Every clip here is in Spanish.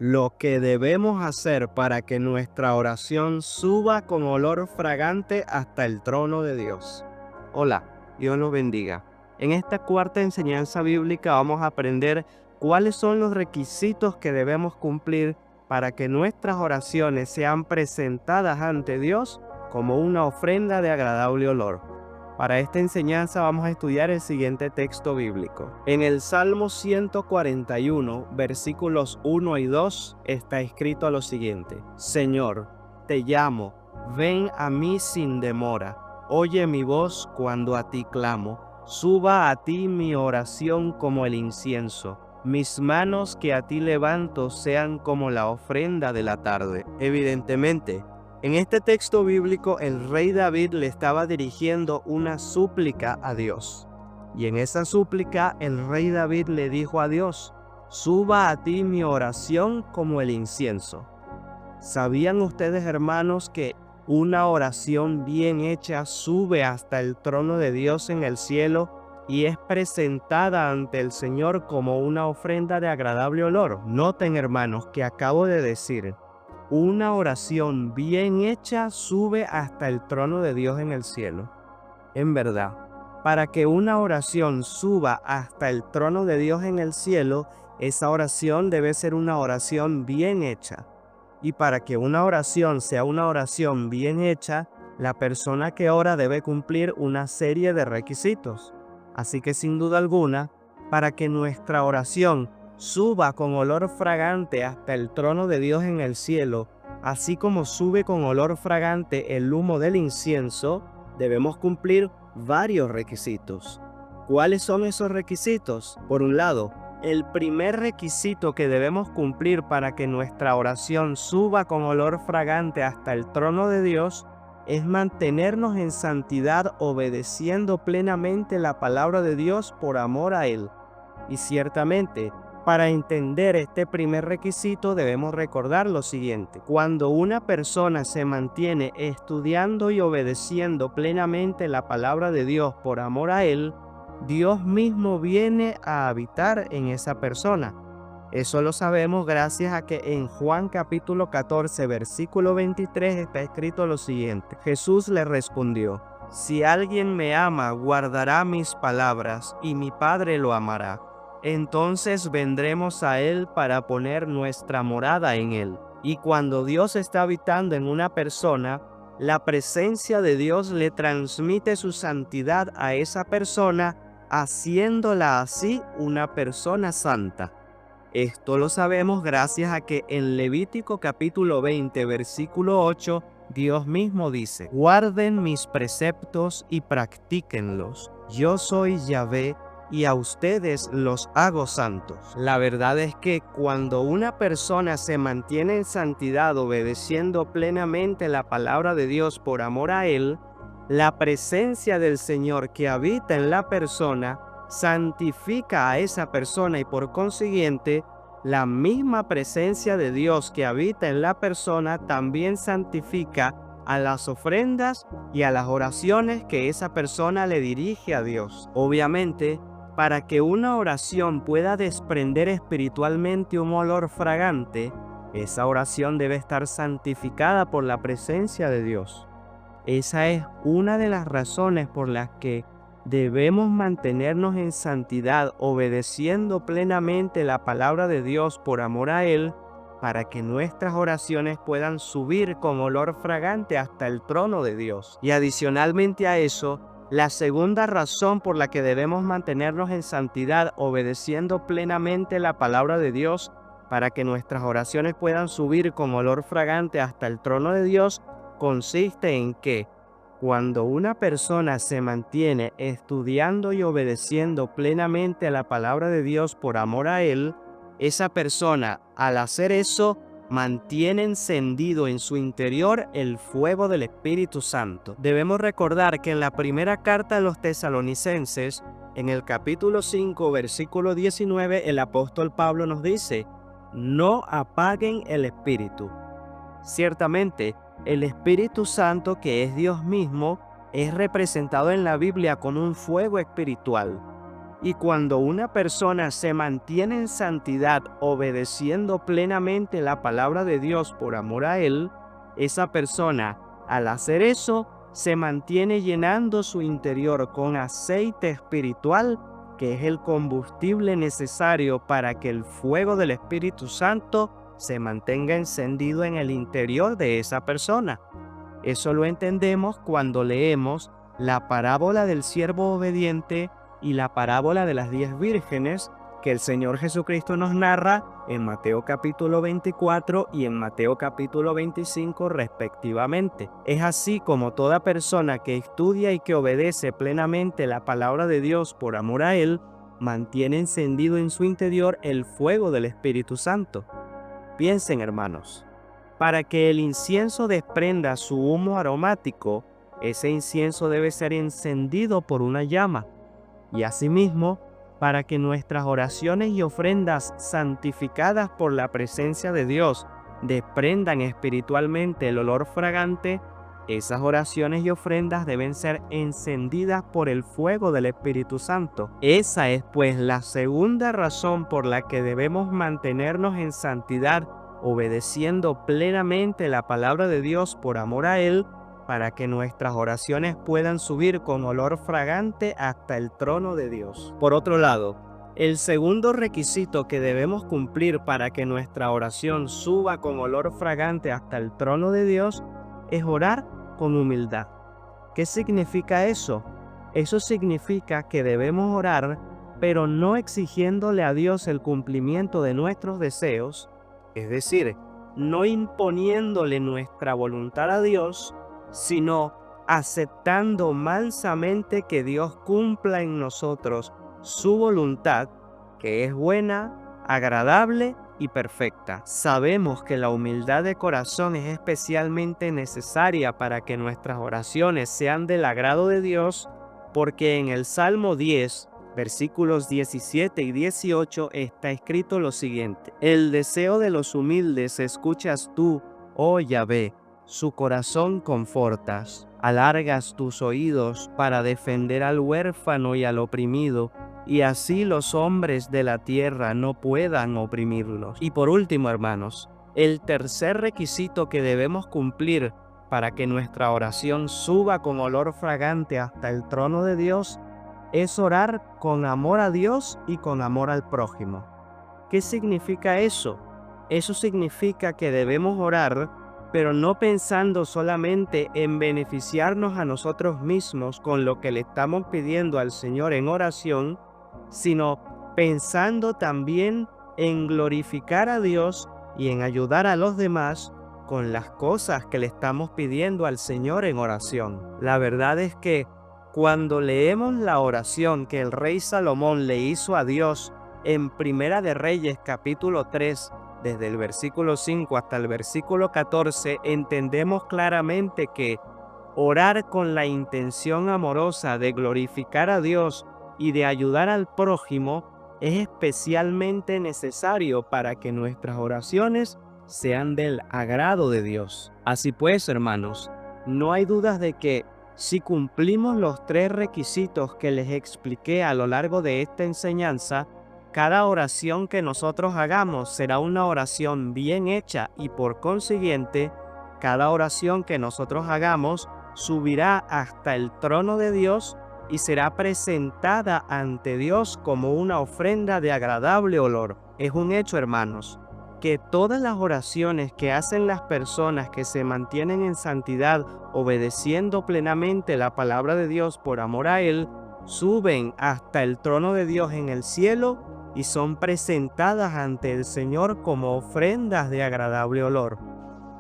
Lo que debemos hacer para que nuestra oración suba con olor fragante hasta el trono de Dios. Hola, Dios los bendiga. En esta cuarta enseñanza bíblica vamos a aprender cuáles son los requisitos que debemos cumplir para que nuestras oraciones sean presentadas ante Dios como una ofrenda de agradable olor. Para esta enseñanza vamos a estudiar el siguiente texto bíblico. En el Salmo 141, versículos 1 y 2, está escrito lo siguiente: Señor, te llamo, ven a mí sin demora. Oye mi voz cuando a ti clamo. Suba a ti mi oración como el incienso. Mis manos que a ti levanto sean como la ofrenda de la tarde. Evidentemente, en este texto bíblico el rey David le estaba dirigiendo una súplica a Dios. Y en esa súplica el rey David le dijo a Dios: suba a ti mi oración como el incienso. ¿Sabían ustedes, hermanos, que una oración bien hecha sube hasta el trono de Dios en el cielo y es presentada ante el Señor como una ofrenda de agradable olor? Noten, hermanos, que acabo de decir: una oración bien hecha sube hasta el trono de Dios en el cielo. En verdad, para que una oración suba hasta el trono de Dios en el cielo, esa oración debe ser una oración bien hecha. Y para que una oración sea una oración bien hecha, la persona que ora debe cumplir una serie de requisitos. Así que sin duda alguna, para que nuestra oración suba con olor fragante hasta el trono de Dios en el cielo, así como sube con olor fragante el humo del incienso, debemos cumplir varios requisitos. ¿Cuáles son esos requisitos? Por un lado, el primer requisito que debemos cumplir para que nuestra oración suba con olor fragante hasta el trono de Dios es mantenernos en santidad, obedeciendo plenamente la palabra de Dios por amor a Él. Y ciertamente, para entender este primer requisito debemos recordar lo siguiente: cuando una persona se mantiene estudiando y obedeciendo plenamente la palabra de Dios por amor a Él, Dios mismo viene a habitar en esa persona. Eso lo sabemos gracias a que en Juan capítulo 14, versículo 23 está escrito lo siguiente: Jesús le respondió: si alguien me ama, guardará mis palabras, y mi Padre lo amará. Entonces vendremos a Él para poner nuestra morada en Él. Y cuando Dios está habitando en una persona, la presencia de Dios le transmite su santidad a esa persona, haciéndola así una persona santa. Esto lo sabemos gracias a que en Levítico capítulo 20, versículo 8, Dios mismo dice: guarden mis preceptos y practíquenlos. Yo soy Yahvé y a ustedes los hago santos. La verdad es que cuando una persona se mantiene en santidad, obedeciendo plenamente la palabra de Dios por amor a Él, la presencia del Señor que habita en la persona santifica a esa persona, y por consiguiente, la misma presencia de Dios que habita en la persona también santifica a las ofrendas y a las oraciones que esa persona le dirige a Dios. Obviamente, para que una oración pueda desprender espiritualmente un olor fragante, esa oración debe estar santificada por la presencia de Dios. Esa es una de las razones por las que debemos mantenernos en santidad, obedeciendo plenamente la palabra de Dios por amor a Él, para que nuestras oraciones puedan subir con olor fragante hasta el trono de Dios. Y adicionalmente a eso, la segunda razón por la que debemos mantenernos en santidad, obedeciendo plenamente la palabra de Dios, para que nuestras oraciones puedan subir con olor fragante hasta el trono de Dios, consiste en que cuando una persona se mantiene estudiando y obedeciendo plenamente a la palabra de Dios por amor a Él, esa persona, al hacer eso, mantiene encendido en su interior el fuego del Espíritu Santo. Debemos recordar que en la primera carta a los tesalonicenses, en el capítulo 5, versículo 19, el apóstol Pablo nos dice: no apaguen el Espíritu. Ciertamente, el Espíritu Santo, que es Dios mismo, es representado en la Biblia con un fuego espiritual. Y cuando una persona se mantiene en santidad obedeciendo plenamente la palabra de Dios por amor a Él, esa persona, al hacer eso, se mantiene llenando su interior con aceite espiritual, que es el combustible necesario para que el fuego del Espíritu Santo se mantenga encendido en el interior de esa persona. Eso lo entendemos cuando leemos la parábola del siervo obediente y la parábola de las 10 vírgenes que el Señor Jesucristo nos narra en Mateo capítulo 24 y en Mateo capítulo 25 respectivamente. Es así como toda persona que estudia y que obedece plenamente la palabra de Dios por amor a Él, mantiene encendido en su interior el fuego del Espíritu Santo. Piensen, hermanos, para que el incienso desprenda su humo aromático, ese incienso debe ser encendido por una llama. Y asimismo, para que nuestras oraciones y ofrendas santificadas por la presencia de Dios desprendan espiritualmente el olor fragante, esas oraciones y ofrendas deben ser encendidas por el fuego del Espíritu Santo. Esa es pues la segunda razón por la que debemos mantenernos en santidad, obedeciendo plenamente la palabra de Dios por amor a Él, para que nuestras oraciones puedan subir con olor fragante hasta el trono de Dios. Por otro lado, el segundo requisito que debemos cumplir para que nuestra oración suba con olor fragante hasta el trono de Dios es orar con humildad. ¿Qué significa eso? Eso significa que debemos orar, pero no exigiéndole a Dios el cumplimiento de nuestros deseos, es decir, no imponiéndole nuestra voluntad a Dios, sino aceptando mansamente que Dios cumpla en nosotros su voluntad, que es buena, agradable y perfecta. Sabemos que la humildad de corazón es especialmente necesaria para que nuestras oraciones sean del agrado de Dios, porque en el Salmo 10, versículos 17 y 18 está escrito lo siguiente: el deseo de los humildes escuchas tú, oh Yahvé, su corazón confortas. Alargas tus oídos para defender al huérfano y al oprimido, y así los hombres de la tierra no puedan oprimirlos. Y por último, hermanos, el tercer requisito que debemos cumplir para que nuestra oración suba con olor fragante hasta el trono de Dios es orar con amor a Dios y con amor al prójimo. ¿Qué significa eso? Eso significa que debemos orar, pero no pensando solamente en beneficiarnos a nosotros mismos con lo que le estamos pidiendo al Señor en oración, sino pensando también en glorificar a Dios y en ayudar a los demás con las cosas que le estamos pidiendo al Señor en oración. La verdad es que cuando leemos la oración que el rey Salomón le hizo a Dios en Primera de Reyes capítulo 3, desde el versículo 5 hasta el versículo 14, entendemos claramente que orar con la intención amorosa de glorificar a Dios y de ayudar al prójimo es especialmente necesario para que nuestras oraciones sean del agrado de Dios. Así pues, hermanos, no hay dudas de que si cumplimos los tres requisitos que les expliqué a lo largo de esta enseñanza, cada oración que nosotros hagamos será una oración bien hecha y por consiguiente, cada oración que nosotros hagamos subirá hasta el trono de Dios y será presentada ante Dios como una ofrenda de agradable olor. Es un hecho, hermanos, que todas las oraciones que hacen las personas que se mantienen en santidad, obedeciendo plenamente la palabra de Dios por amor a Él, suben hasta el trono de Dios en el cielo y son presentadas ante el Señor como ofrendas de agradable olor.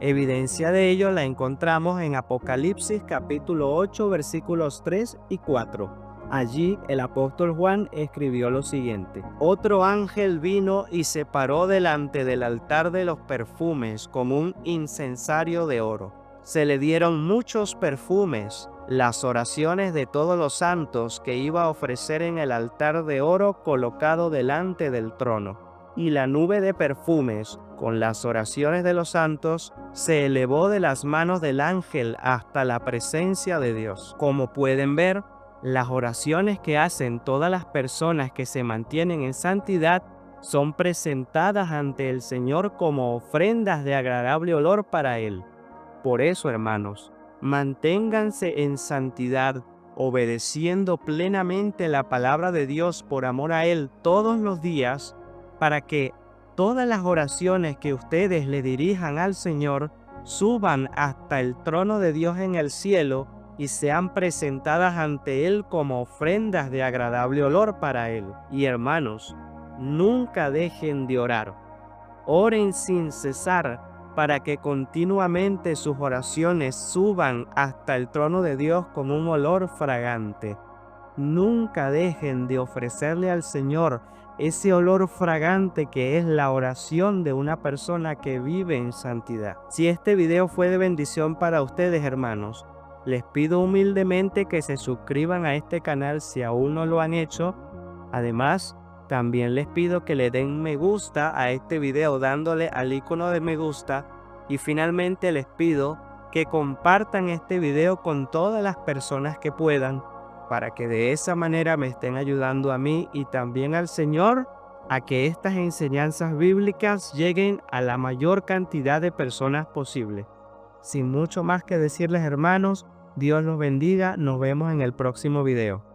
Evidencia de ello la encontramos en Apocalipsis capítulo 8 versículos 3 y 4. Allí el apóstol Juan escribió lo siguiente: otro ángel vino y se paró delante del altar de los perfumes como un incensario de oro. Se le dieron muchos perfumes, las oraciones de todos los santos que iba a ofrecer en el altar de oro colocado delante del trono. Y la nube de perfumes, con las oraciones de los santos, se elevó de las manos del ángel hasta la presencia de Dios. Como pueden ver, Las oraciones que hacen todas las personas que se mantienen en santidad son presentadas ante el Señor como ofrendas de agradable olor para Él. Por eso, hermanos, manténganse en santidad, obedeciendo plenamente la palabra de Dios por amor a Él todos los días, para que todas las oraciones que ustedes le dirijan al Señor suban hasta el trono de Dios en el cielo y sean presentadas ante Él como ofrendas de agradable olor para Él. Y hermanos, nunca dejen de orar. Oren sin cesar para que continuamente sus oraciones suban hasta el trono de Dios con un olor fragante. Nunca dejen de ofrecerle al Señor ese olor fragante que es la oración de una persona que vive en santidad. Si este video fue de bendición para ustedes, hermanos, les pido humildemente que se suscriban a este canal si aún no lo han hecho. Además, también les pido que le den me gusta a este video dándole al icono de me gusta. Y finalmente les pido que compartan este video con todas las personas que puedan, para que de esa manera me estén ayudando a mí y también al Señor a que estas enseñanzas bíblicas lleguen a la mayor cantidad de personas posible. Sin mucho más que decirles, hermanos, Dios los bendiga. Nos vemos en el próximo video.